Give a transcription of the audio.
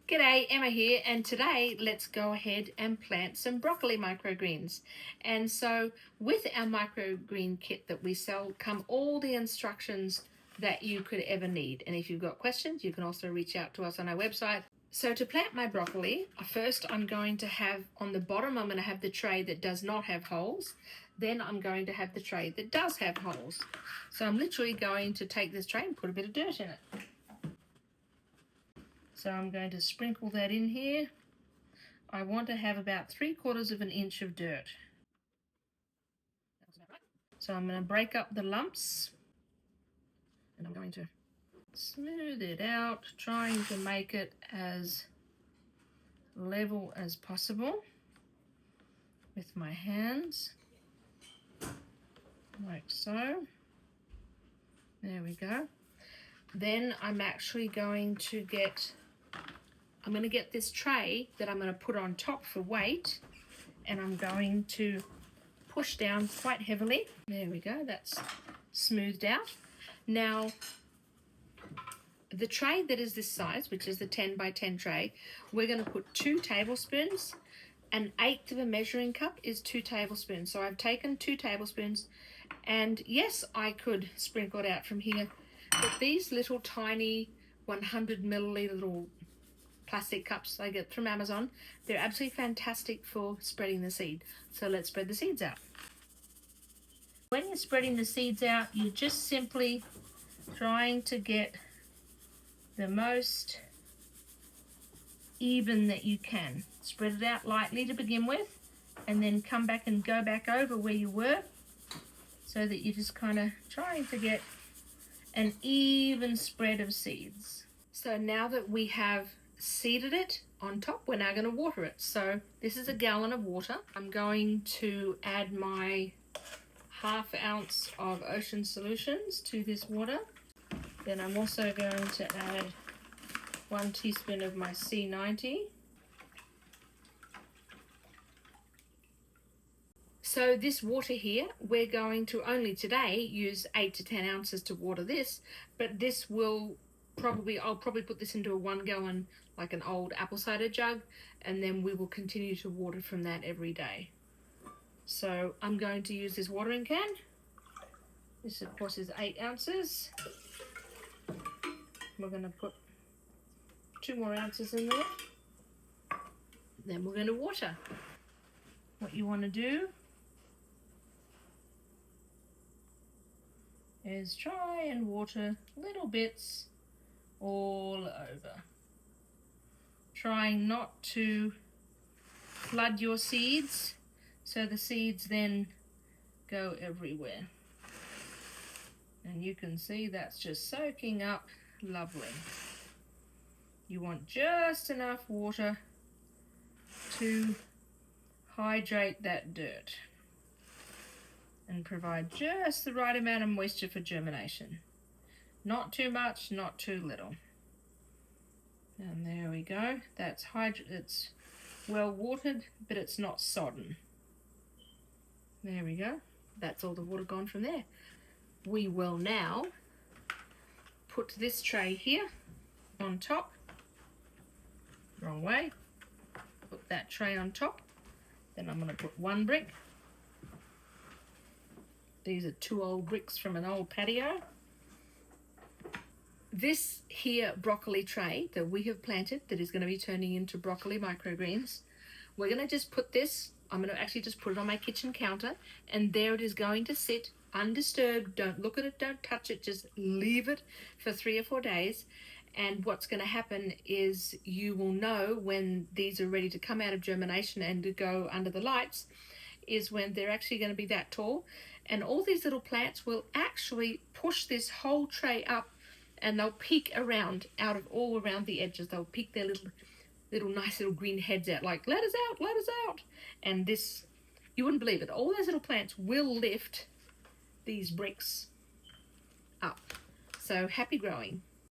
G'day, Emma here, and today let's go ahead and plant some broccoli microgreens. And so with our microgreen kit that we sell come all the instructions that you could ever need. And if you've got questions, you can also reach out to us on our website. So to plant my broccoli, first I'm going to have on the bottom, I'm going to have the tray that does not have holes. Then I'm going to have the tray that does have holes. So I'm literally going to take this tray and put a bit of dirt in it. So I'm going to sprinkle that in here. I want to have about 3/4 of an inch of dirt. So I'm going to break up the lumps and I'm going to smooth it out, trying to make it as level as possible with my hands, like so. There we go. Then I'm actually going to get this tray that I'm going to put on top for weight, and I'm going to push down quite heavily. There we go, that's smoothed out. Now, the tray that is this size, which is the 10 by 10 tray, we're going to put 2 tablespoons. An 1/8 of a measuring cup is 2 tablespoons. So I've taken 2 tablespoons, and yes, I could sprinkle it out from here, but these little tiny 100 milliliter little plastic cups I get from Amazon, they're absolutely fantastic for spreading the seed. So let's spread the seeds out. When you're spreading the seeds out, you're just simply trying to get the most even that you can. Spread it out lightly to begin with, and then come back and go back over where you were, so that you're just kind of trying to get an even spread of seeds. So now that we have seeded it on top, we're now going to water it. So this is 1 gallon of water. I'm going to add my 1/2 ounce of ocean solutions to this water. Then I'm also going to add 1 teaspoon of my C90. So this water here, we're going to only today use 8 to 10 ounces to water this, but this will I'll probably put this into a 1 gallon, like an old apple cider jug, and then we will continue to water from that every day. So I'm going to use this watering can. This of course is 8 ounces. We're going to put 2 more ounces in there. Then we're going to water. What you want to do is try and water little bits all over, trying not to flood your seeds so the seeds then go everywhere. And you can see that's just soaking up lovely. You want just enough water to hydrate that dirt and provide just the right amount of moisture for germination. Not too much, not too little. And there we go. It's well watered, but it's not sodden. There we go. That's all the water gone from there. We will now put this tray here on top. Wrong way. Put that tray on top. Then I'm going to put 1 brick. These are 2 old bricks from an old patio. This here broccoli tray that we have planted, that is going to be turning into broccoli microgreens, we're going to just put this, I'm going to actually just put it on my kitchen counter, and there it is going to sit undisturbed. Don't look at it, don't touch it, just leave it for 3 or 4 days. And what's going to happen is you will know when these are ready to come out of germination and to go under the lights, is when they're actually going to be that tall. And all these little plants will actually push this whole tray up, and they'll peek around, all around the edges. They'll peek their little nice little green heads out, like, let us out, let us out. And this, you wouldn't believe it, all those little plants will lift these bricks up. So happy growing.